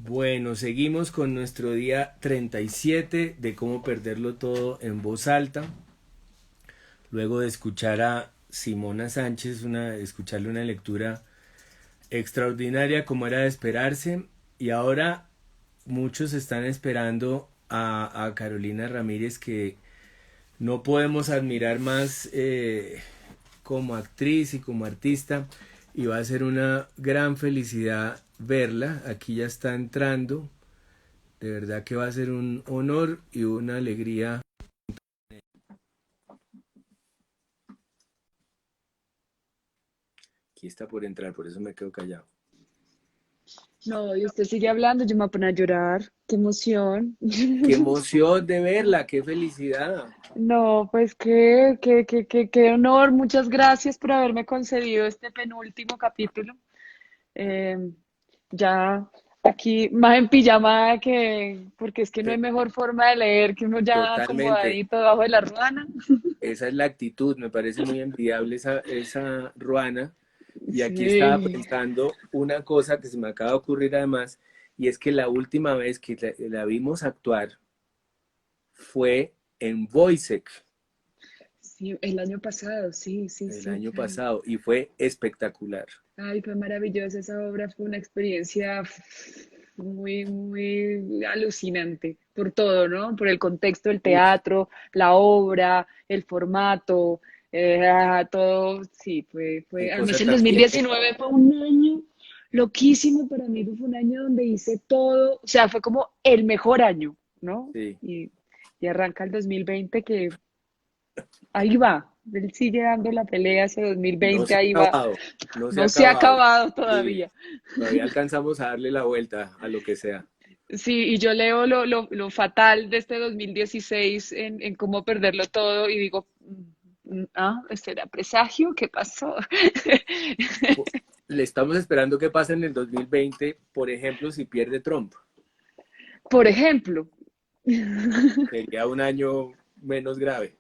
Bueno, seguimos con nuestro día 37 de cómo perderlo todo en voz alta. Luego de escuchar a Simona Sánchez, escucharle una lectura extraordinaria como era de esperarse. Y ahora muchos están esperando a Carolina Ramírez, que no podemos admirar más como actriz y como artista. Y va a ser una gran felicidad verla. Aquí ya está entrando. De verdad que va a ser un honor y una alegría. Aquí está por entrar, por eso me quedo callado. No, y usted sigue hablando, yo me voy a poner a llorar. ¡Qué emoción! Qué emoción de verla, qué felicidad. No, pues qué honor. Muchas gracias por haberme concedido este penúltimo capítulo. Eh, ya aquí más en pijama porque es que no hay mejor forma de leer que uno ya Totalmente. acomodadito debajo de la ruana. Esa es la actitud, me parece muy envidiable esa Ruana. Y aquí estaba Sí. pensando una cosa que se me acaba de ocurrir además, y es que la última vez que la vimos actuar fue en Wojciech Sí, el año pasado, sí, sí, el sí. año Ay, pasado y fue espectacular. ay, fue maravillosa esa obra, fue una experiencia muy alucinante por todo, ¿no? Por el contexto del Uf, teatro, la obra, el formato, todo, sí, qué además cosa el tan bien. 2019 fue un año loquísimo para mí, fue un año donde hice todo, o sea, fue como el mejor año, ¿no? Sí. Y arranca el 2020 que ahí va, él sigue dando la pelea ese No 2020, se ahí ha va, acabado, no se ha no se ha acabado. acabado Sí, todavía. todavía alcanzamos a darle la vuelta a lo que sea. Sí, y yo leo lo fatal de este 2016 en cómo perderlo todo y digo, ¿este era presagio? ¿Qué pasó? Le estamos esperando que pase en el 2020, por ejemplo, si pierde Trump. Por ejemplo, Sería un año menos grave.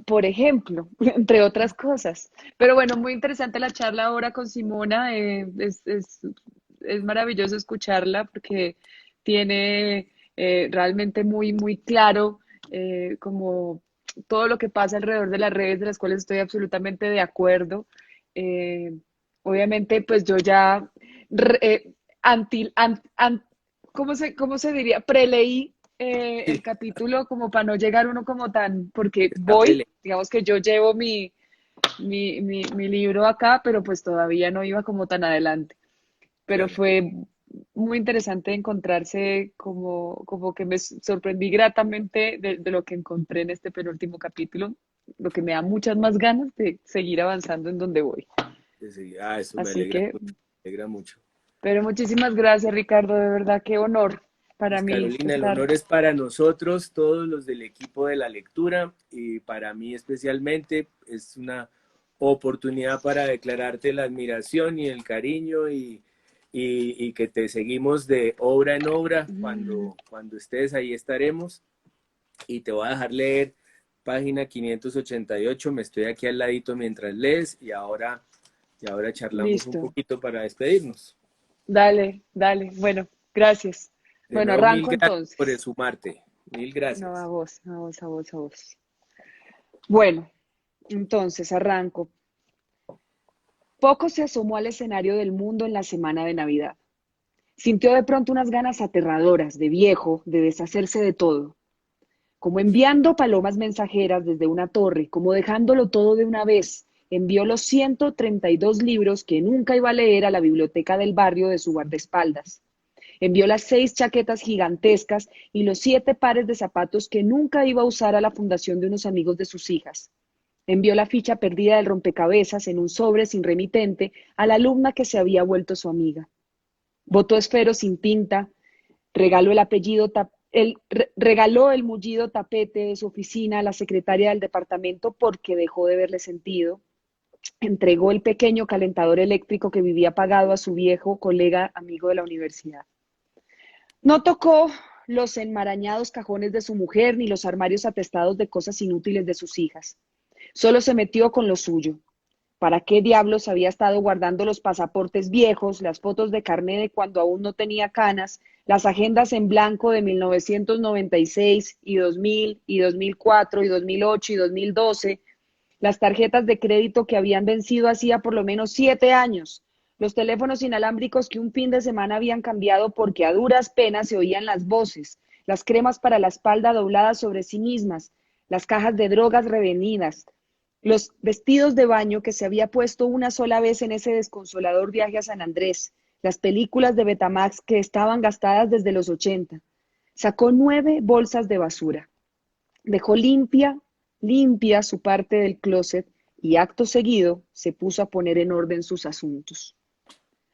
por ejemplo, entre otras cosas. Pero bueno, muy interesante la charla ahora con Simona. Es maravilloso escucharla porque tiene realmente muy claro como todo lo que pasa alrededor de las redes, de las cuales estoy absolutamente de acuerdo. Eh, Obviamente, pues yo ya re- eh, anti, an- an- cómo se diría? Preleí el Sí, capítulo como para no llegar uno como tan, porque está voy, peleando. digamos que yo llevo mi libro acá, pero pues todavía no iba como tan adelante. Pero Claro. fue muy interesante encontrarse como que me sorprendí gratamente de lo que encontré en este penúltimo capítulo, lo que me da muchas más ganas de seguir avanzando en donde voy. Sí, ah, eso Así que, me alegra mucho. pero muchísimas gracias, Ricardo, de verdad, qué honor para Pues mí Carolina, el estar. honor es para nosotros, todos los del equipo de la lectura, y para mí especialmente es una oportunidad para declararte la admiración y el cariño y que te seguimos de obra en obra. Cuando estés ahí estaremos y te voy a dejar leer página 588. Me estoy aquí al ladito mientras lees y ahora charlamos un Listo. poquito para despedirnos. Dale, dale. Bueno, gracias. De Bueno, nuevo, mil arranco gracias por entonces. sumarte. Mil No, gracias. a vos. Bueno, entonces arranco. Poco se asomó al escenario del mundo en la semana de Navidad. Sintió de pronto unas ganas aterradoras de viejo, de deshacerse de todo, como enviando palomas mensajeras desde una torre, como dejándolo todo de una vez. Envió los 132 libros que nunca iba a leer a la biblioteca del barrio de su guardaespaldas. Envió las 6 chaquetas gigantescas y los 7 pares de zapatos que nunca iba a usar a la fundación de unos amigos de sus hijas. Envió la ficha perdida del rompecabezas en un sobre sin remitente a la alumna que se había vuelto su amiga. Botó esfero sin tinta, regaló regaló el mullido tapete de su oficina a la secretaria del departamento porque dejó de verle sentido. Entregó el pequeño calentador eléctrico que vivía apagado a su viejo colega amigo de la universidad. No tocó los enmarañados cajones de su mujer ni los armarios atestados de cosas inútiles de sus hijas. Solo se metió con lo suyo. ¿Para qué diablos había estado guardando los pasaportes viejos, las fotos de carné de cuando aún no tenía canas, las agendas en blanco de 1996 y 2000 y 2004 y 2008 y 2012, las tarjetas de crédito que habían vencido hacía por lo menos 7 años, los teléfonos inalámbricos que un fin de semana habían cambiado porque a duras penas se oían las voces, las cremas para la espalda dobladas sobre sí mismas, las cajas de drogas revenidas, los vestidos de baño que se había puesto una sola vez en ese desconsolador viaje a San Andrés, las películas de Betamax que estaban gastadas desde los 80. Sacó 9 bolsas de basura. Dejó limpia su parte del closet y acto seguido se puso a poner en orden sus asuntos.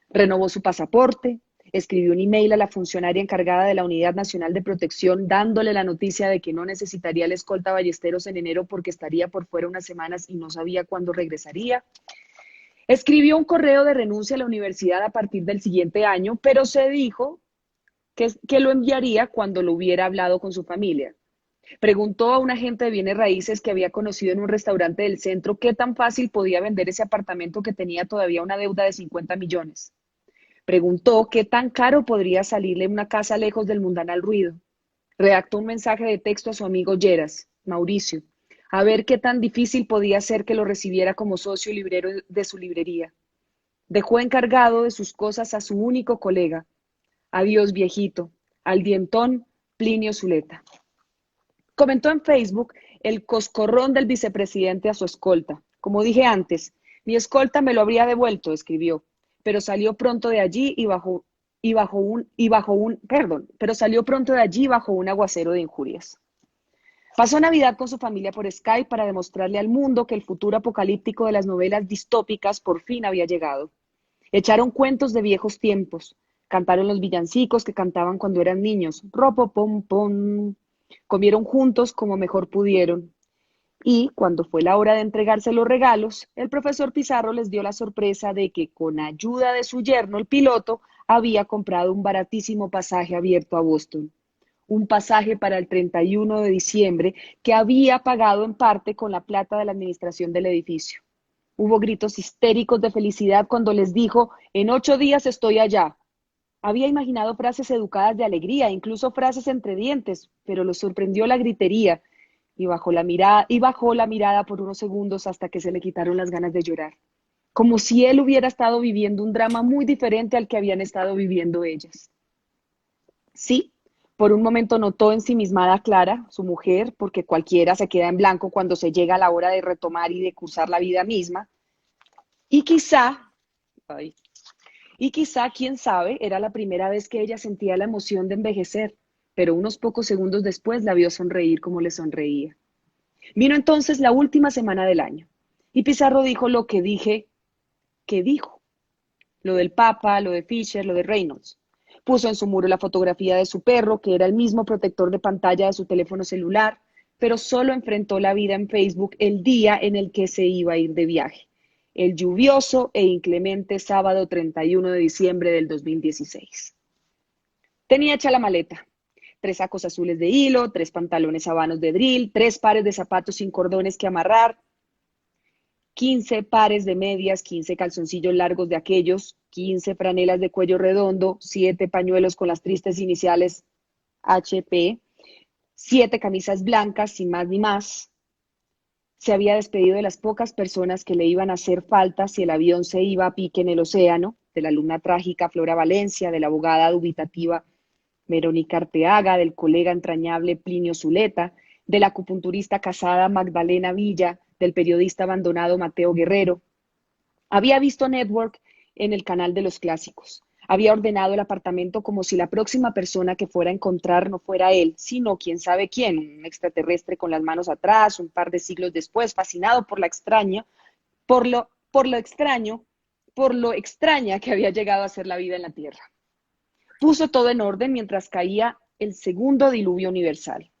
Renovó su pasaporte, escribió un email a la funcionaria encargada de la Unidad Nacional de Protección dándole la noticia de que no necesitaría la escolta Ballesteros en enero porque estaría por fuera unas semanas y no sabía cuándo regresaría. Escribió un correo de renuncia a la universidad a partir del siguiente año, pero se dijo que lo enviaría cuando lo hubiera hablado con su familia. Preguntó a un agente de bienes raíces que había conocido en un restaurante del centro qué tan fácil podía vender ese apartamento que tenía todavía una deuda de 50 millones. Preguntó qué tan caro podría salirle una casa lejos del mundanal ruido. Redactó un mensaje de texto a su amigo Lleras, Mauricio, a ver qué tan difícil podía ser que lo recibiera como socio y librero de su librería. Dejó encargado de sus cosas a su único colega. Adiós, viejito. Al dientón Plinio Zuleta. Comentó en Facebook el coscorrón del vicepresidente a su escolta. Como dije antes, mi escolta me lo habría devuelto, escribió, pero salió pronto de allí pero salió pronto de allí bajo un aguacero de injurias. Pasó Navidad con su familia por Skype para demostrarle al mundo que el futuro apocalíptico de las novelas distópicas por fin había llegado. Echaron cuentos de viejos tiempos, cantaron los villancicos que cantaban cuando eran niños, ropo pom pom, comieron juntos como mejor pudieron. Y cuando fue la hora de entregarse los regalos, el profesor Pizarro les dio la sorpresa de que con ayuda de su yerno, el piloto, había comprado un baratísimo pasaje abierto a Boston. Un pasaje para el 31 de diciembre que había pagado en parte con la plata de la administración del edificio. Hubo gritos histéricos de felicidad cuando les dijo, en 8 días estoy allá. Había imaginado frases educadas de alegría, incluso frases entre dientes, pero lo sorprendió la gritería y bajó la mirada por unos segundos hasta que se le quitaron las ganas de llorar, como si él hubiera estado viviendo un drama muy diferente al que habían estado viviendo ellas. Sí, por un momento notó ensimismada a Clara, su mujer, porque cualquiera se queda en blanco cuando se llega a la hora de retomar y de cursar la vida misma, y quizá, ay, y quizá, quién sabe, era la primera vez que ella sentía la emoción de envejecer, pero unos pocos segundos después la vio sonreír como le sonreía. Vino entonces la última semana del año, y Pizarro dijo lo que dije que dijo, lo del Papa, lo de Fisher, lo de Reynolds. Puso en su muro la fotografía de su perro, que era el mismo protector de pantalla de su teléfono celular, pero solo enfrentó la vida en Facebook el día en el que se iba a ir de viaje, el lluvioso e inclemente sábado 31 de diciembre del 2016. Tenía hecha la maleta, 3 sacos azules de hilo, 3 pantalones habanos de drill, 3 pares de zapatos sin cordones que amarrar, 15 pares de medias, 15 calzoncillos largos de aquellos, 15 franelas de cuello redondo, 7 pañuelos con las tristes iniciales HP, 7 camisas blancas, sin más ni más. Se había despedido de las pocas personas que le iban a hacer falta si el avión se iba a pique en el océano, de la alumna trágica Flora Valencia, de la abogada dubitativa Verónica Arteaga, del colega entrañable Plinio Zuleta, de la acupunturista casada Magdalena Villa, del periodista abandonado Mateo Guerrero. Había visto Network en el canal de los clásicos. Había ordenado el apartamento como si la próxima persona que fuera a encontrar no fuera él, sino quién sabe quién, un extraterrestre con las manos atrás, un par de siglos después, fascinado por por lo extraña que había llegado a ser la vida en la Tierra. Puso todo en orden mientras caía el segundo diluvio universal.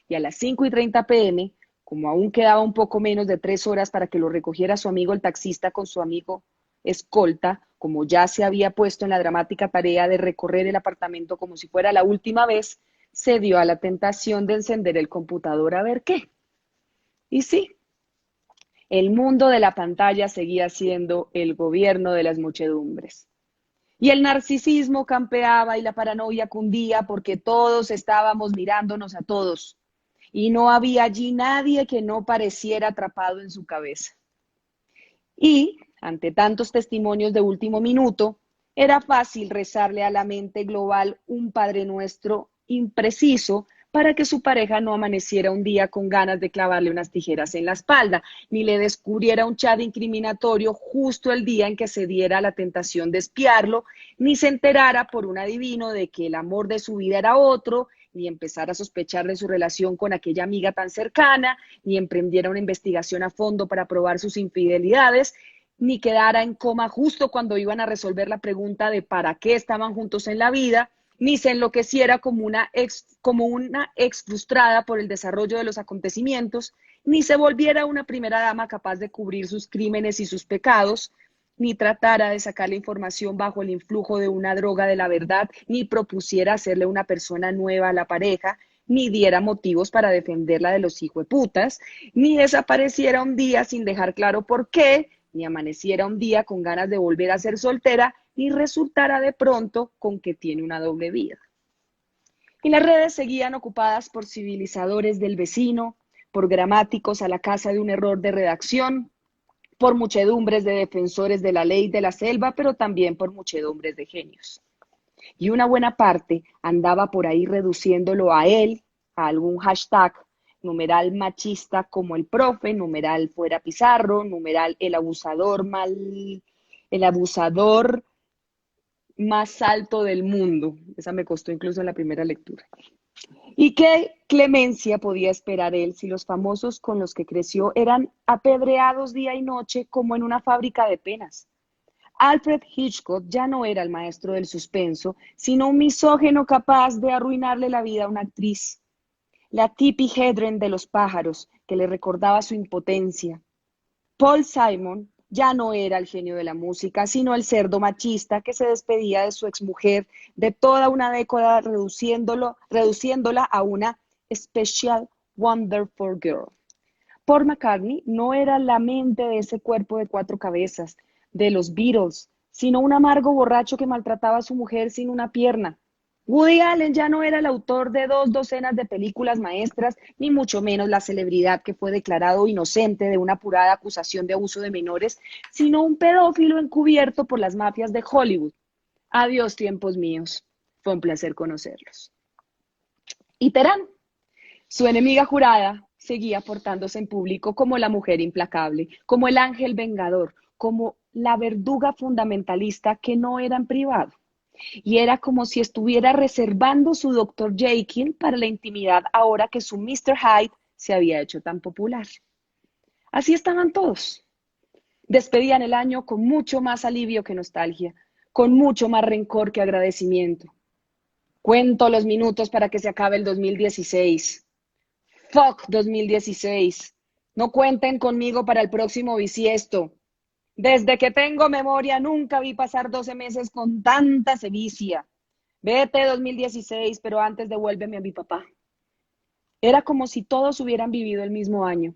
Y a las 5:30 p.m., como aún quedaba un poco menos de 3 horas para que lo recogiera su amigo el taxista con su amigo escolta, como ya se había puesto en la dramática tarea de recorrer el apartamento como si fuera la última vez, se dio a la tentación de encender el computador a ver qué. Y sí, El mundo de la pantalla seguía siendo el gobierno de las muchedumbres. Y el narcisismo campeaba y la paranoia cundía porque todos estábamos mirándonos a todos. Y no había allí nadie que no pareciera atrapado en su cabeza. Y, ante tantos testimonios de último minuto, era fácil rezarle a la mente global un Padre Nuestro impreciso para que su pareja no amaneciera un día con ganas de clavarle unas tijeras en la espalda, ni le descubriera un chat incriminatorio justo el día en que se diera la tentación de espiarlo, ni se enterara por un adivino de que el amor de su vida era otro, ni empezara a sospechar de su relación con aquella amiga tan cercana, ni emprendiera una investigación a fondo para probar sus infidelidades, ni quedara en coma justo cuando iban a resolver la pregunta de para qué estaban juntos en la vida, ni se enloqueciera como una ex frustrada por el desarrollo de los acontecimientos, ni se volviera una primera dama capaz de cubrir sus crímenes y sus pecados, ni tratara de sacar la información bajo el influjo de una droga de la verdad, ni propusiera hacerle una persona nueva a la pareja, ni diera motivos para defenderla de los hijueputas, ni desapareciera un día sin dejar claro por qué, ni amaneciera un día con ganas de volver a ser soltera, ni resultara de pronto con que tiene una doble vida. Y las redes seguían ocupadas por civilizadores del vecino, por gramáticos a la casa de un error de redacción, por muchedumbres de defensores de la ley de la selva, pero también por muchedumbres de genios. Y una buena parte andaba por ahí reduciéndolo a él, a algún hashtag, numeral machista como el profe, numeral fuera Pizarro, numeral el abusador más alto del mundo. Esa me costó incluso en la primera lectura. ¿Y qué clemencia podía esperar él si los famosos con los que creció eran apedreados día y noche como en una fábrica de penas? Alfred Hitchcock ya no era el maestro del suspenso, sino un misógino capaz de arruinarle la vida a una actriz. La Tippi Hedren de los pájaros, que le recordaba su impotencia. Paul Simon ya no era el genio de la música, sino el cerdo machista que se despedía de su exmujer de toda una década reduciéndola a una special wonderful girl. Paul McCartney no era la mente de ese cuerpo de 4 cabezas, de los Beatles, sino un amargo borracho que maltrataba a su mujer sin una pierna. Woody Allen ya no era el autor de 2 docenas de películas maestras, ni mucho menos la celebridad que fue declarado inocente de una apurada acusación de abuso de menores, sino un pedófilo encubierto por las mafias de Hollywood. Adiós, tiempos míos. Fue un placer conocerlos. Y Terán, su enemiga jurada, seguía portándose en público como la mujer implacable, como el ángel vengador, como la verduga fundamentalista que no era en privado. Y era como si estuviera reservando su Dr. Jekyll para la intimidad ahora que su Mr. Hyde se había hecho tan popular. Así estaban todos. Despedían el año con mucho más alivio que nostalgia, con mucho más rencor que agradecimiento. Cuento los minutos para que se acabe el 2016. Fuck 2016. No cuenten conmigo para el próximo bisiesto. Desde que tengo memoria nunca vi pasar 12 meses con tanta sevicia. Vete 2016, pero antes devuélveme a mi papá. Era como si todos hubieran vivido el mismo año.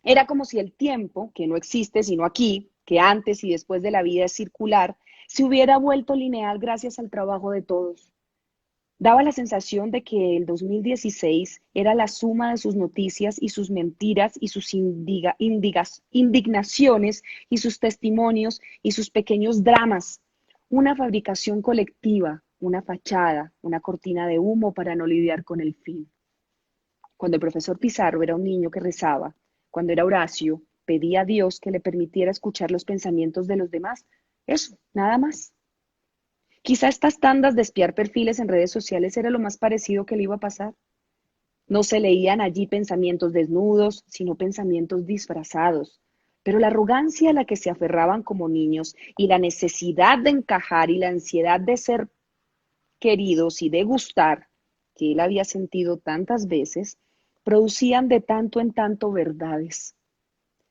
Era como si el tiempo, que no existe sino aquí, que antes y después de la vida es circular, se hubiera vuelto lineal gracias al trabajo de todos. Daba la sensación de que el 2016 era la suma de sus noticias y sus mentiras y sus indignaciones y sus testimonios y sus pequeños dramas. Una fabricación colectiva, una fachada, una cortina de humo para no lidiar con el fin. Cuando el profesor Pizarro era un niño que rezaba, cuando era Horacio, pedía a Dios que le permitiera escuchar los pensamientos de los demás. Eso, nada más. Quizá estas tandas de espiar perfiles en redes sociales era lo más parecido que le iba a pasar. No se leían allí pensamientos desnudos, sino pensamientos disfrazados. Pero la arrogancia a la que se aferraban como niños y la necesidad de encajar y la ansiedad de ser queridos y de gustar, que él había sentido tantas veces, producían de tanto en tanto verdades.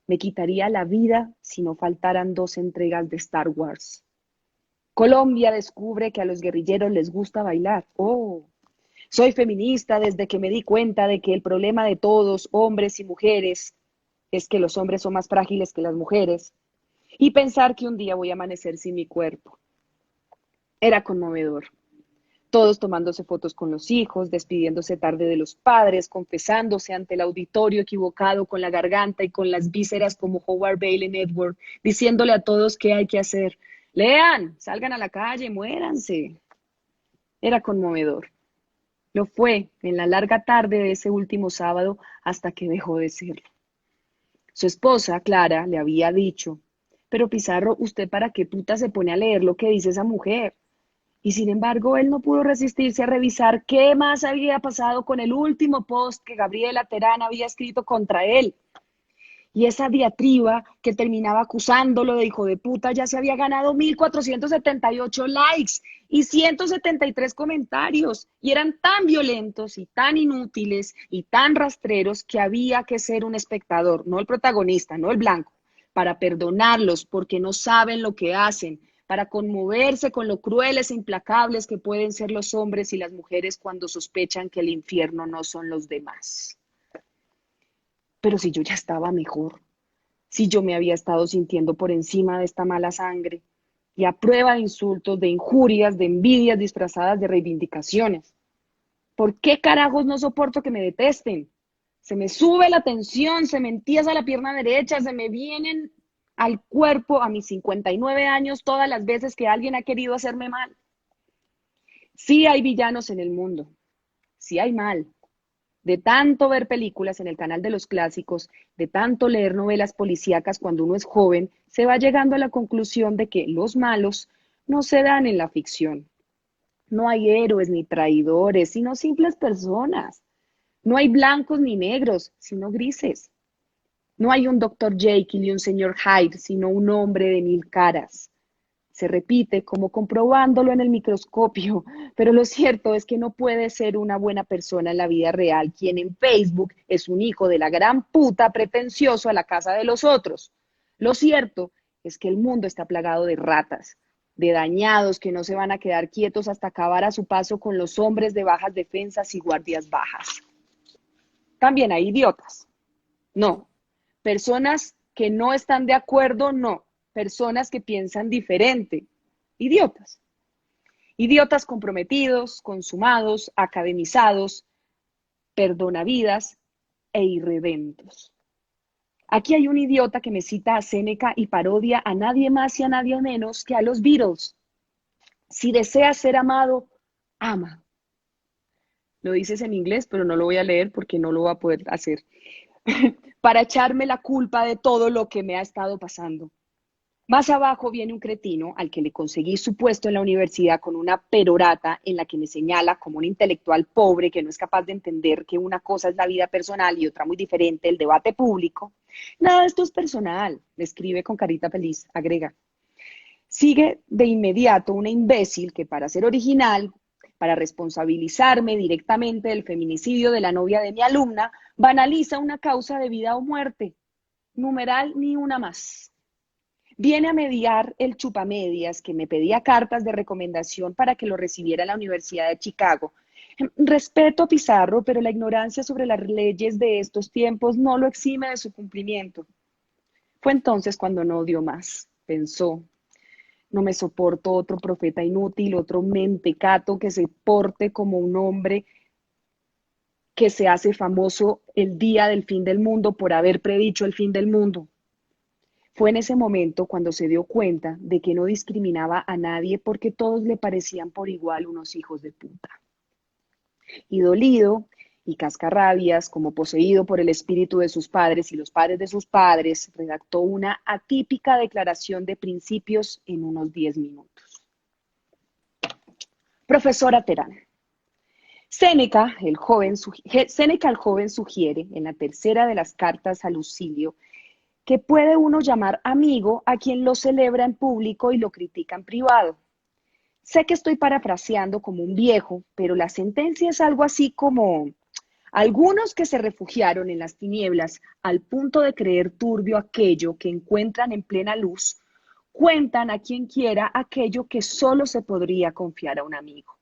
Me quitaría la vida si no faltaran 2 entregas de Star Wars. Colombia descubre que a los guerrilleros les gusta bailar. Oh, soy feminista desde que me di cuenta de que el problema de todos, hombres y mujeres, es que los hombres son más frágiles que las mujeres y pensar que un día voy a amanecer sin mi cuerpo. Era conmovedor. Todos tomándose fotos con los hijos, despidiéndose tarde de los padres, confesándose ante el auditorio equivocado con la garganta y con las vísceras como Howard Bailey en Edward, diciéndole a todos qué hay que hacer. Lean, salgan a la calle, muéranse. Era conmovedor. Lo fue en la larga tarde de ese último sábado hasta que dejó de serlo. Su esposa, Clara, le había dicho, pero Pizarro, ¿usted para qué puta se pone a leer lo que dice esa mujer? Y sin embargo, él no pudo resistirse a revisar qué más había pasado con el último post que Gabriela Terán había escrito contra él. Y esa diatriba que terminaba acusándolo de hijo de puta ya se había ganado 1.478 likes y 173 comentarios. Y eran tan violentos y tan inútiles y tan rastreros que había que ser un espectador, no el protagonista, no el blanco, para perdonarlos porque no saben lo que hacen, para conmoverse con lo crueles e implacables que pueden ser los hombres y las mujeres cuando sospechan que el infierno no son los demás. Pero si yo ya estaba mejor, si yo me había estado sintiendo por encima de esta mala sangre, y a prueba de insultos, de injurias, de envidias disfrazadas de reivindicaciones. ¿Por qué carajos no soporto que me detesten? Se me sube la tensión, se me entiesa la pierna derecha, se me vienen al cuerpo a mis 59 años todas las veces que alguien ha querido hacerme mal. Sí hay villanos en el mundo, sí hay mal. De tanto ver películas en el canal de los clásicos, de tanto leer novelas policíacas cuando uno es joven, se va llegando a la conclusión de que los malos no se dan en la ficción. No hay héroes ni traidores, sino simples personas. No hay blancos ni negros, sino grises. No hay un doctor Jekyll y un señor Hyde, sino un hombre de mil caras. Se repite como comprobándolo en el microscopio, pero lo cierto es que no puede ser una buena persona en la vida real quien en Facebook es un hijo de la gran puta pretencioso a la casa de los otros. Lo cierto es que el mundo está plagado de ratas, de dañados que no se van a quedar quietos hasta acabar a su paso con los hombres de bajas defensas y guardias bajas. También hay idiotas. No. Personas que no están de acuerdo, no. Personas que piensan diferente. Idiotas. Idiotas comprometidos, consumados, academizados, perdonavidas e irredentos. Aquí hay un idiota que me cita a Séneca y parodia a nadie más y a nadie menos que a los Beatles. Si deseas ser amado, ama. Lo dices en inglés, pero no lo voy a leer porque no lo voy a poder hacer. Para echarme la culpa de todo lo que me ha estado pasando. Más abajo viene un cretino al que le conseguí su puesto en la universidad con una perorata en la que me señala como un intelectual pobre que no es capaz de entender que una cosa es la vida personal y otra muy diferente, el debate público. Nada de esto es personal, le escribe con carita feliz, agrega. Sigue de inmediato una imbécil que para ser original, para responsabilizarme directamente del feminicidio de la novia de mi alumna, banaliza una causa de vida o muerte. Numeral ni una más. Viene a mediar el chupamedias que me pedía cartas de recomendación para que lo recibiera en la Universidad de Chicago. Respeto a Pizarro, pero la ignorancia sobre las leyes de estos tiempos no lo exime de su cumplimiento. Fue entonces cuando no dio más. Pensó, no me soporto otro profeta inútil, otro mentecato que se porte como un hombre que se hace famoso el día del fin del mundo por haber predicho el fin del mundo. Fue en ese momento cuando se dio cuenta de que no discriminaba a nadie porque todos le parecían por igual unos hijos de puta. Y dolido y cascarrabias, como poseído por el espíritu de sus padres y los padres de sus padres, redactó una atípica declaración de principios en unos 10 minutos. Profesora Terán. Séneca el joven sugiere en la tercera de las cartas a Lucilio que puede uno llamar amigo a quien lo celebra en público y lo critica en privado. Sé que estoy parafraseando como un viejo, pero la sentencia es algo así como: algunos que se refugiaron en las tinieblas al punto de creer turbio aquello que encuentran en plena luz, cuentan a quien quiera aquello que solo se podría confiar a un amigo.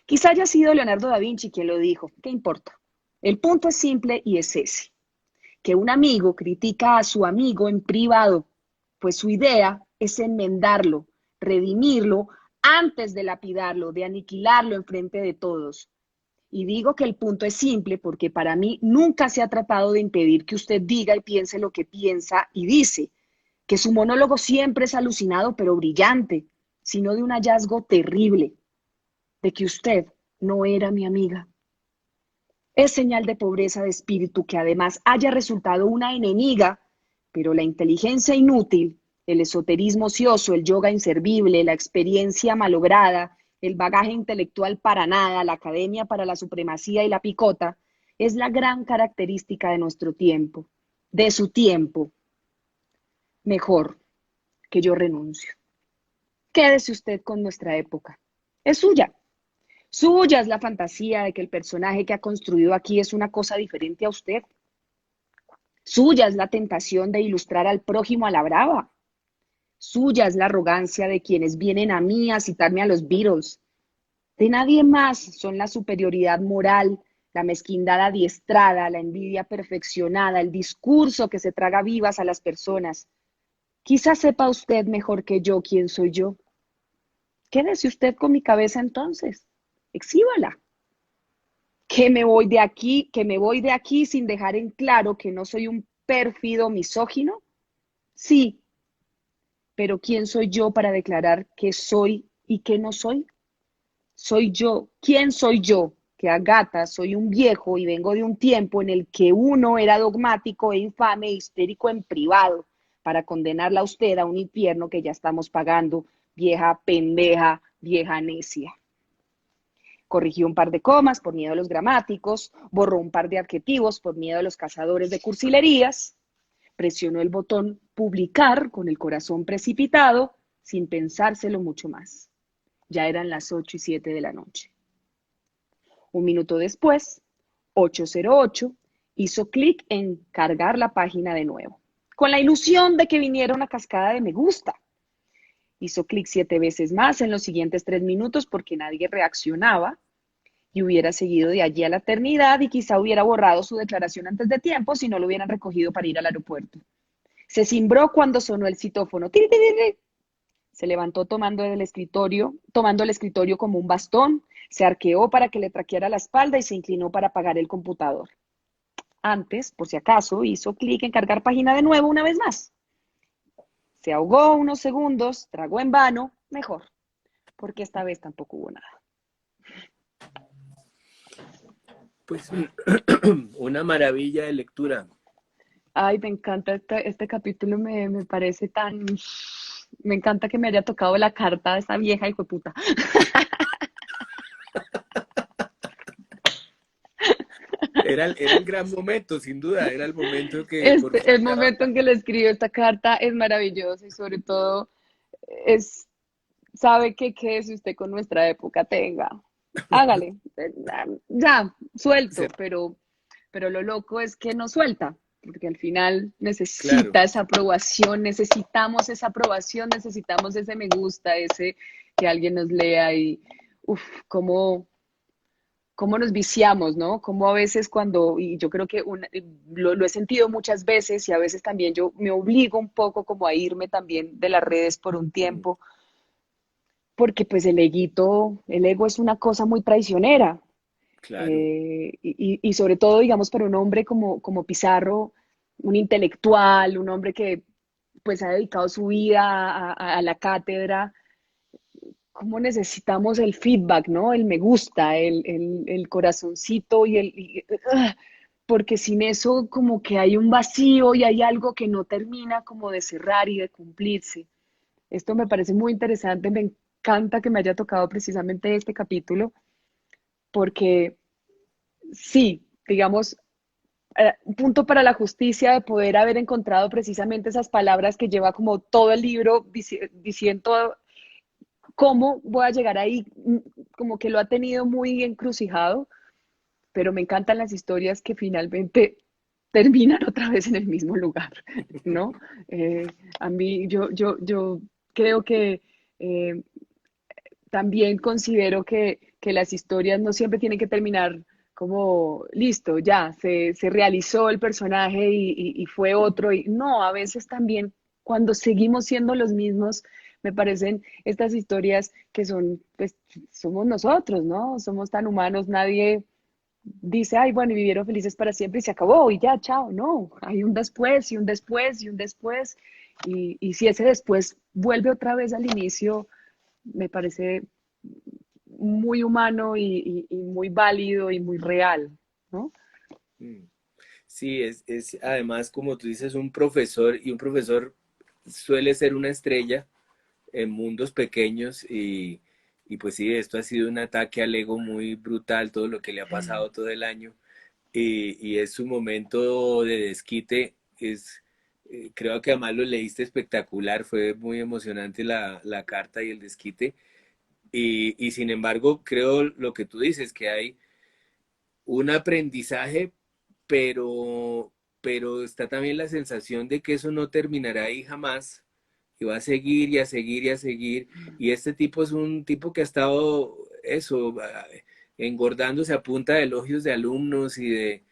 Quizá haya sido Leonardo da Vinci quien lo dijo, ¿qué importa? El punto es simple y es ese. que un amigo critica a su amigo en privado, pues su idea es enmendarlo, redimirlo antes de lapidarlo, de aniquilarlo en frente de todos. Y digo que el punto es simple porque para mí nunca se ha tratado de impedir que usted diga y piense lo que piensa y dice, que su monólogo siempre es alucinado pero brillante, sino de un hallazgo terrible, de que usted no era mi amiga. Es señal de pobreza de espíritu que además haya resultado una enemiga, pero la inteligencia inútil, el esoterismo ocioso, el yoga inservible, la experiencia malograda, el bagaje intelectual para nada, la academia para la supremacía y la picota, es la gran característica de nuestro tiempo, de su tiempo. Mejor que yo renuncio. Quédese usted con nuestra época. Es suya. Suya es la fantasía de que el personaje que ha construido aquí es una cosa diferente a usted. Suya es la tentación de ilustrar al prójimo a la brava. Suya es la arrogancia de quienes vienen a mí a citarme a los Beatles. De nadie más son la superioridad moral, la mezquindad adiestrada, la envidia perfeccionada, el discurso que se traga vivas a las personas. Quizás sepa usted mejor que yo quién soy yo. Quédese usted con mi cabeza entonces. Exhíbala. Que me voy de aquí sin dejar en claro que no soy un pérfido misógino. Sí, pero ¿quién soy yo para declarar qué soy y qué no soy? Soy yo. ¿Quién soy yo? Que Agata soy un viejo y vengo de un tiempo en el que uno era dogmático e infame e histérico en privado para condenarla a usted a un infierno que ya estamos pagando, vieja pendeja, vieja necia. Corrigió un par de comas por miedo a los gramáticos, borró un par de adjetivos por miedo a los cazadores de cursilerías, presionó el botón publicar con el corazón precipitado sin pensárselo mucho más. Ya eran las 8:07 de la noche. Un minuto después, 8:08, hizo clic en cargar la página de nuevo, con la ilusión de que viniera una cascada de me gusta. Hizo clic 7 veces más en los siguientes 3 minutos porque nadie reaccionaba y hubiera seguido de allí a la eternidad y quizá hubiera borrado su declaración antes de tiempo si no lo hubieran recogido para ir al aeropuerto. Se cimbró cuando sonó el citófono. ¡Tiri, tiri, tiri! Se levantó tomando el escritorio como un bastón, se arqueó para que le traqueara la espalda y se inclinó para apagar el computador. Antes, por si acaso, hizo clic en cargar página de nuevo una vez más. Se ahogó unos segundos, tragó en vano, mejor, porque esta vez tampoco hubo nada. Pues una maravilla de lectura. Ay, me encanta este capítulo, me parece tan... Me encanta que me haya tocado la carta de esa vieja hijo de puta. Era el gran momento, sin duda, era el momento que por fin El daba momento en que le escribo esta carta es maravilloso y sobre todo es, sabe que quédese usted con nuestra época, tenga, hágale, ya, suelto, ser pero lo loco es que no suelta, porque al final claro. necesita esa aprobación, necesitamos esa aprobación, necesitamos ese me gusta, ese que alguien nos lea y, uff, cómo nos viciamos, ¿no? Cómo a veces cuando, y yo creo que lo he sentido muchas veces y a veces también yo me obligo un poco como a irme también de las redes por un tiempo, porque pues el ego es una cosa muy traicionera. Claro. Y sobre todo, digamos, para un hombre como Pizarro, un intelectual, un hombre que pues ha dedicado su vida a la cátedra, cómo necesitamos el feedback, ¿no? El me gusta, el corazoncito porque sin eso como que hay un vacío y hay algo que no termina como de cerrar y de cumplirse. Esto me parece muy interesante, me encanta que me haya tocado precisamente este capítulo, porque sí, digamos, un punto para la justicia de poder haber encontrado precisamente esas palabras que lleva como todo el libro diciendo cómo voy a llegar ahí, como que lo ha tenido muy encrucijado, pero me encantan las historias que finalmente terminan otra vez en el mismo lugar, ¿no? Eh, a mí, yo creo que también considero que las historias no siempre tienen que terminar como, listo, ya, se realizó el personaje y fue otro. Y no, a veces también cuando seguimos siendo los mismos, me parecen estas historias que son, pues, somos nosotros, ¿no? Somos tan humanos, nadie dice, ay, bueno, y vivieron felices para siempre y se acabó y ya, chao. No, hay un después y un después y un después. Y si ese después vuelve otra vez al inicio, me parece muy humano y muy válido y muy real, ¿no? Mm. Sí, es además, como tú dices, un profesor y un profesor suele ser una estrella en mundos pequeños y pues sí, esto ha sido un ataque al ego muy brutal, todo lo que le ha pasado todo el año y es su momento de desquite, creo que además lo leíste espectacular, fue muy emocionante la carta y el desquite y sin embargo creo lo que tú dices, que hay un aprendizaje, pero está también la sensación de que eso no terminará ahí jamás y va a seguir y a seguir y a seguir. Y este tipo es un tipo que ha estado eso, engordándose a punta de elogios de alumnos y de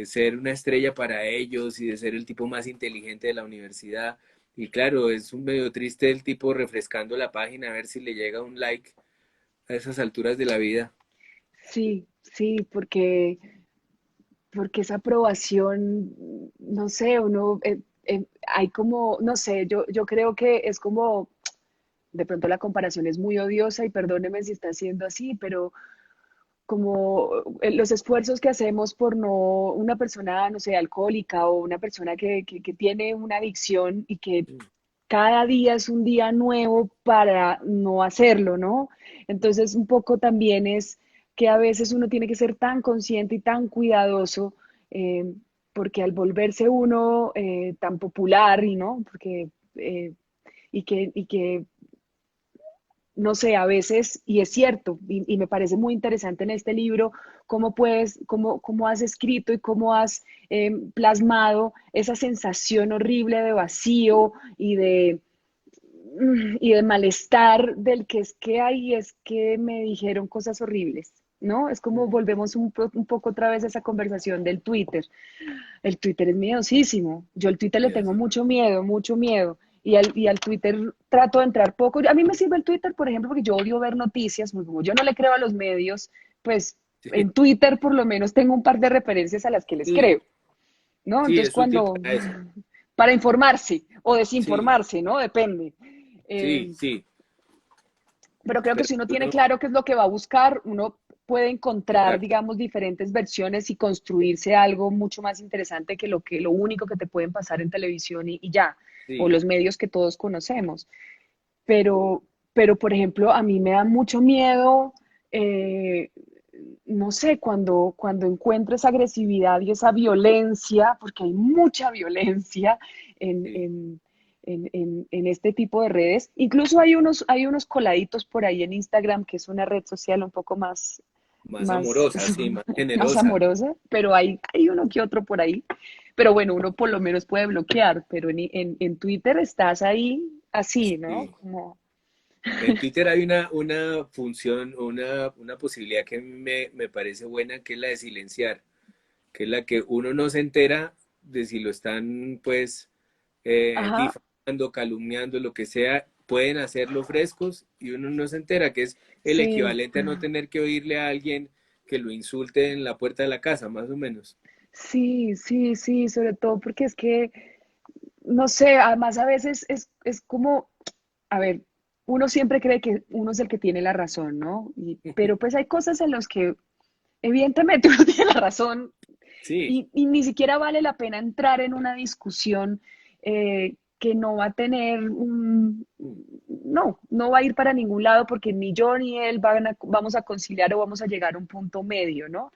ser una estrella para ellos y de ser el tipo más inteligente de la universidad. Y claro, es un medio triste el tipo refrescando la página a ver si le llega un like a esas alturas de la vida. Sí, sí, porque esa aprobación, no sé, hay como, no sé, yo creo que es como, de pronto la comparación es muy odiosa y perdóneme si está siendo así, pero como los esfuerzos que hacemos por no, una persona, no sé, alcohólica o una persona que tiene una adicción y que cada día es un día nuevo para no hacerlo, ¿no? Entonces, un poco también es que a veces uno tiene que ser tan consciente y tan cuidadoso, eh, porque al volverse uno tan popular y no, porque y que no sé, a veces, y es cierto, y me parece muy interesante en este libro, cómo has escrito y cómo has plasmado esa sensación horrible de vacío y de malestar del que es que hay, es que me dijeron cosas horribles, ¿no? Es como volvemos un poco otra vez a esa conversación del Twitter. El Twitter es miedosísimo. Yo al Twitter le tengo Miedoso. mucho miedo, mucho miedo. Y al Twitter trato de entrar poco. A mí me sirve el Twitter, por ejemplo, porque yo odio ver noticias, porque como yo no le creo a los medios, pues en Twitter por lo menos tengo un par de referencias a las que les Sí, creo, ¿no? sí, Entonces es útil cuando, para eso. para informarse o Sí, desinformarse, ¿no? Depende. Eh, sí, sí. pero creo que Pero si uno tiene uno, claro qué es lo que va a buscar, uno puede encontrar, exacto. digamos, diferentes versiones y construirse algo mucho más interesante que lo único que te pueden pasar en televisión y ya, o Sí, los medios que todos conocemos. Pero, por ejemplo, a mí me da mucho miedo, eh, no sé, cuando encuentro esa agresividad y esa violencia, porque hay mucha violencia en, sí. en, en este tipo de redes. Incluso hay unos coladitos por ahí en Instagram, que es una red social un poco más, Más más, amorosa, sí, más más generosa. amorosa, pero hay uno que otro por ahí. Pero bueno, uno por lo menos puede bloquear, pero en Twitter estás ahí así, ¿no? Sí. Como, En Twitter hay una función, una posibilidad que me parece buena, que es la de silenciar, que es la que uno no se entera de si lo están, pues, ajá, difamando, calumniando, lo que sea, pueden hacerlo frescos y uno no se entera, que es el sí, equivalente a no tener que oírle a alguien que lo insulte en la puerta de la casa, más o menos. sí, sí, sí, sobre todo porque es que, no sé, además a veces es como, a ver, uno siempre cree que uno es el que tiene la razón, ¿no? Pero pues hay cosas en las que evidentemente uno tiene la razón Sí, y ni siquiera vale la pena entrar en una discusión que no va a tener no va a ir para ningún lado porque ni yo ni él vamos a conciliar o vamos a llegar a un punto medio, ¿no?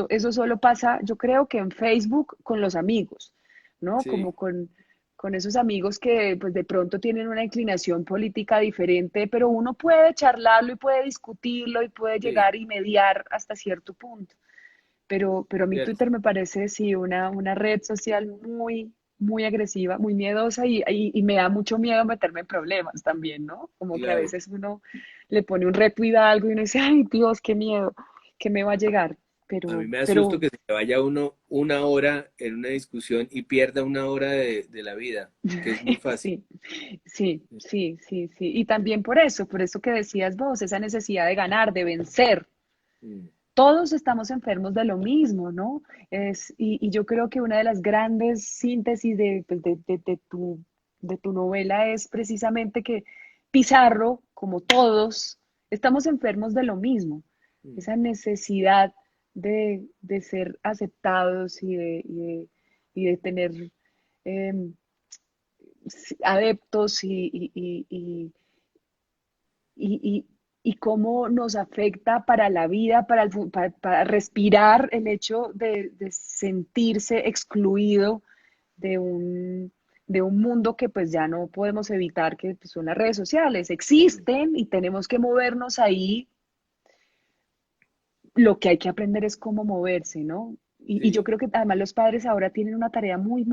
Eso solo pasa, yo creo que en Facebook con los amigos, ¿no? sí, Como con esos amigos que pues de pronto tienen una inclinación política diferente, pero uno puede charlarlo y puede discutirlo y puede sí, llegar y mediar hasta cierto punto. Pero a mí cierto. Twitter me parece, sí, una red social muy, muy agresiva, muy miedosa y me da mucho miedo meterme en problemas también, ¿no? Como que a Claro. veces uno le pone un retweet a algo y uno dice, ay Dios, qué miedo, ¿qué me va a llegar? A mí me asusto pero que se le vaya uno una hora en una discusión y pierda una hora de la vida, que es muy fácil. sí, sí. Y también por eso que decías vos, esa necesidad de ganar, de vencer. Mm, Todos estamos enfermos de lo mismo, ¿no? Y yo creo que una de las grandes síntesis pues, de tu novela es precisamente que Pizarro, como todos, estamos enfermos de lo mismo. mm, Esa necesidad de ser aceptados y de tener eh, adeptos y, y cómo nos afecta para la vida, para respirar el hecho de sentirse excluido de de un mundo que pues ya no podemos evitar, que pues, son las redes sociales. mm. Existen y tenemos que movernos ahí. Lo que hay que aprender es cómo moverse, ¿no? Y yo Sí, creo que además los padres ahora tienen una tarea muy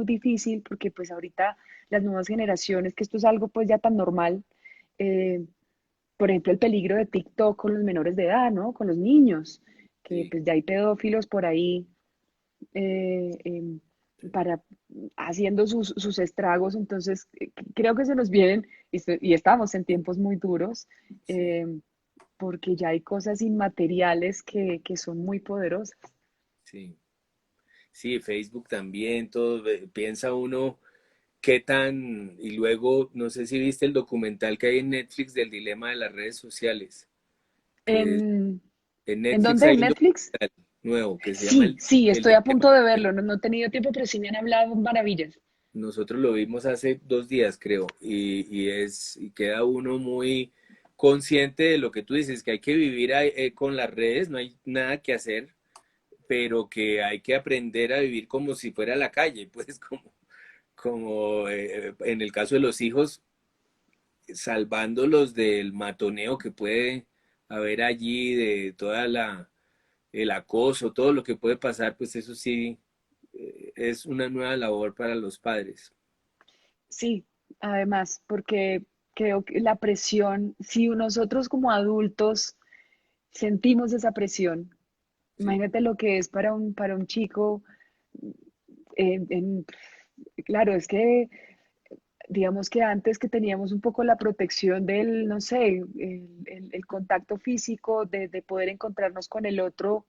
difícil porque pues ahorita las nuevas generaciones, que esto es algo pues ya tan normal, eh, por ejemplo, el peligro de TikTok con los menores de edad, ¿no? Con los niños, que sí. pues ya hay pedófilos por ahí eh, eh, para haciendo sus estragos, entonces creo que se nos vienen, y estamos en tiempos muy duros, Sí, eh, porque ya hay cosas inmateriales que son muy poderosas. sí. Sí, Facebook también, todo, piensa uno qué tan, y luego, no sé si viste el documental que hay en Netflix del dilema de las redes sociales, que es, ¿En, en ¿En Netflix dónde? hay ¿En un Netflix? documental nuevo que se llama Sí, sí, el estoy a dilema. punto de verlo, no, no he tenido tiempo, pero sí me han hablado maravillas. Nosotros lo vimos hace 2 días, creo, y queda uno muy consciente de lo que tú dices, que hay que vivir con las redes, no hay nada que hacer, pero que hay que aprender a vivir como si fuera la calle, pues como en el caso de los hijos, salvándolos del matoneo que puede haber allí, de toda el acoso, todo lo que puede pasar, pues eso sí es una nueva labor para los padres. Sí, además, porque creo que la presión, si nosotros como adultos sentimos esa presión, Sí, imagínate lo que es para un chico, claro, es que digamos que antes que teníamos un poco la protección del, no sé, el contacto físico, de poder encontrarnos con el otro,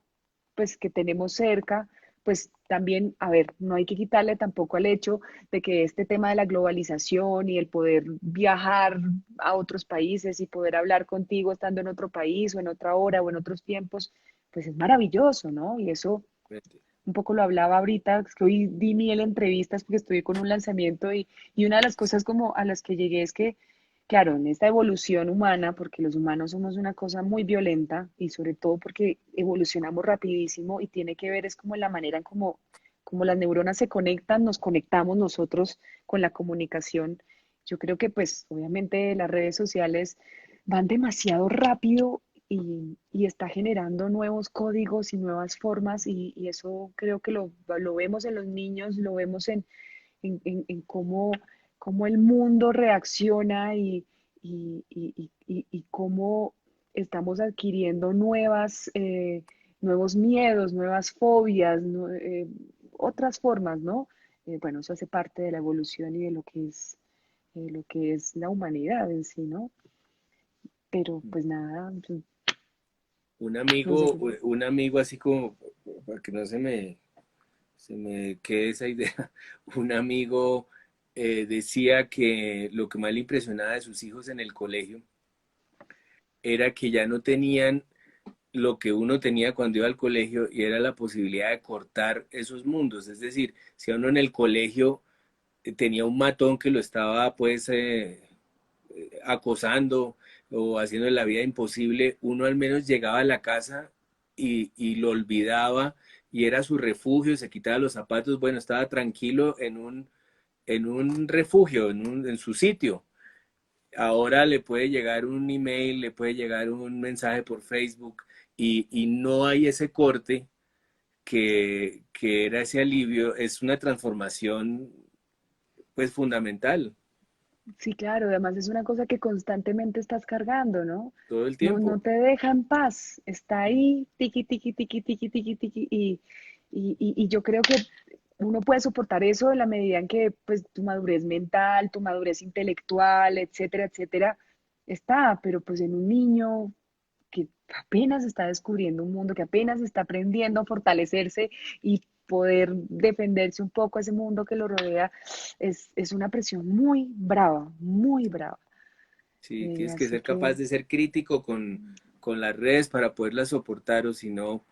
pues que tenemos cerca, pues también, a ver, no hay que quitarle tampoco al hecho de que este tema de la globalización y el poder viajar a otros países y poder hablar contigo estando en otro país o en otra hora o en otros tiempos, pues es maravilloso, ¿no? Y eso un poco lo hablaba ahorita, es que hoy di mil entrevistas porque estoy con un lanzamiento y una de las cosas como a las que llegué es que, claro, en esta evolución humana, porque los humanos somos una cosa muy violenta y sobre todo porque evolucionamos rapidísimo y tiene que ver es como en la manera en como las neuronas se conectan, nos conectamos nosotros con la comunicación. Yo creo que pues obviamente las redes sociales van demasiado rápido y está generando nuevos códigos y nuevas formas y eso creo que lo vemos en los niños, lo vemos en cómo el mundo reacciona y cómo estamos adquiriendo nuevos miedos, nuevas fobias, otras formas, ¿no? Bueno, eso hace parte de la evolución y de lo que es la humanidad en sí, ¿no? Pero pues nada, pues, no sé qué. un amigo así como, para que no se me quede esa idea, un amigo decía que lo que más le impresionaba de sus hijos en el colegio era que ya no tenían lo que uno tenía cuando iba al colegio y era la posibilidad de cortar esos mundos. Es decir, si uno en el colegio tenía un matón que lo estaba pues acosando o haciendo la vida imposible, uno al menos llegaba a la casa y lo olvidaba y era su refugio, se quitaba los zapatos, bueno, estaba tranquilo en un refugio, en su sitio. Ahora le puede llegar un email, le puede llegar un mensaje por Facebook y no hay ese corte que era ese alivio, es una transformación pues fundamental. Sí, claro, además es una cosa que constantemente estás cargando, ¿no? todo el No, no tiempo. te deja en paz, está Mm. ahí, tiqui, tiqui, tiqui, tiqui, tiqui, tiqui, y yo creo que uno puede soportar eso en la medida en que pues tu madurez mental, tu madurez intelectual, etcétera, etcétera, está, pero pues en un niño que apenas está descubriendo un mundo, que apenas está aprendiendo a fortalecerse y poder defenderse un poco a ese mundo que lo rodea, es una presión muy brava, muy brava. Sí, tienes que Así ser capaz que de ser crítico con las redes para poderlas soportar, o si no,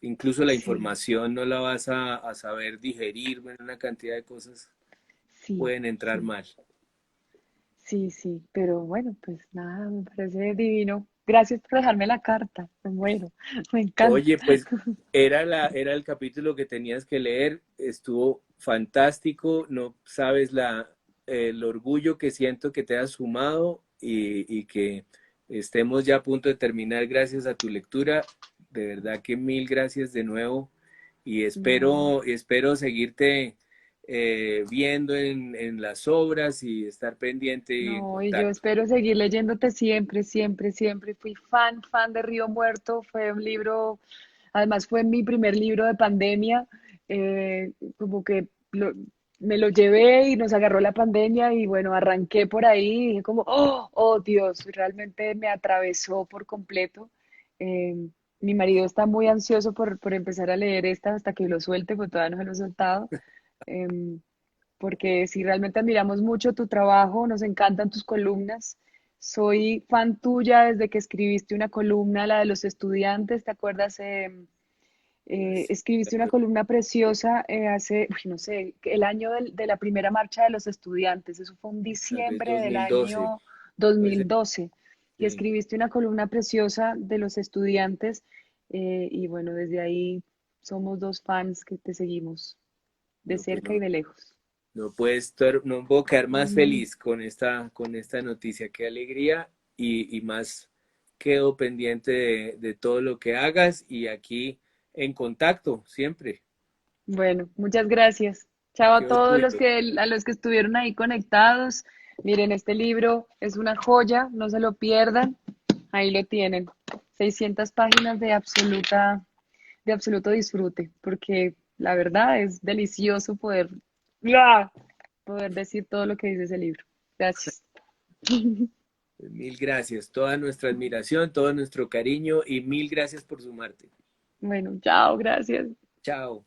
incluso la sí, información no la vas a saber digerir, bueno, una cantidad de cosas sí, pueden entrar sí, mal. sí, sí, pero bueno, pues nada, me parece divino. Gracias por dejarme la carta, me muero, me encanta. Oye, pues era el capítulo que tenías que leer, estuvo fantástico, no sabes el orgullo que siento que te has sumado y que estemos ya a punto de terminar gracias a tu lectura. De verdad que mil gracias de nuevo y No, espero seguirte viendo en las obras y estar pendiente y en no, y yo contacto. espero seguir leyéndote siempre, siempre, siempre. Fui fan, fan de Río Muerto. Fue un libro, además fue mi primer libro de pandemia. Como que me lo llevé y nos agarró la pandemia y bueno, arranqué por ahí y dije como, oh, oh Dios, realmente me atravesó por completo. Eh, Mi marido está muy ansioso por empezar a leer esta hasta que lo suelte, pues todavía no se lo he soltado. Em, Porque si realmente admiramos mucho tu trabajo, nos encantan tus columnas. Soy fan tuya desde que escribiste una columna, la de los estudiantes, ¿te acuerdas? Pues, Escribiste una columna preciosa hace, uy, no sé, el año de la primera marcha de los estudiantes, eso fue un tal vez diciembre del 2012, año puede ser. 2012, y Sí, escribiste una columna preciosa de los estudiantes, y bueno, desde ahí somos dos fans que te seguimos de no, pues cerca y no. de lejos. No puedo quedar más Mm. feliz con esta noticia. Qué alegría y más quedo pendiente de todo lo que hagas y aquí en contacto siempre. Bueno, muchas gracias. Chao a Quedo todos tuyo. a los que estuvieron ahí conectados. Miren, este libro es una joya, no se lo pierdan. Ahí lo tienen. 600 páginas de absoluto disfrute, porque la verdad es delicioso ¡ah! Poder decir todo lo que dice ese libro. Gracias. Mil gracias. Toda nuestra admiración, todo nuestro cariño y mil gracias por sumarte. Bueno, chao, gracias. Chao.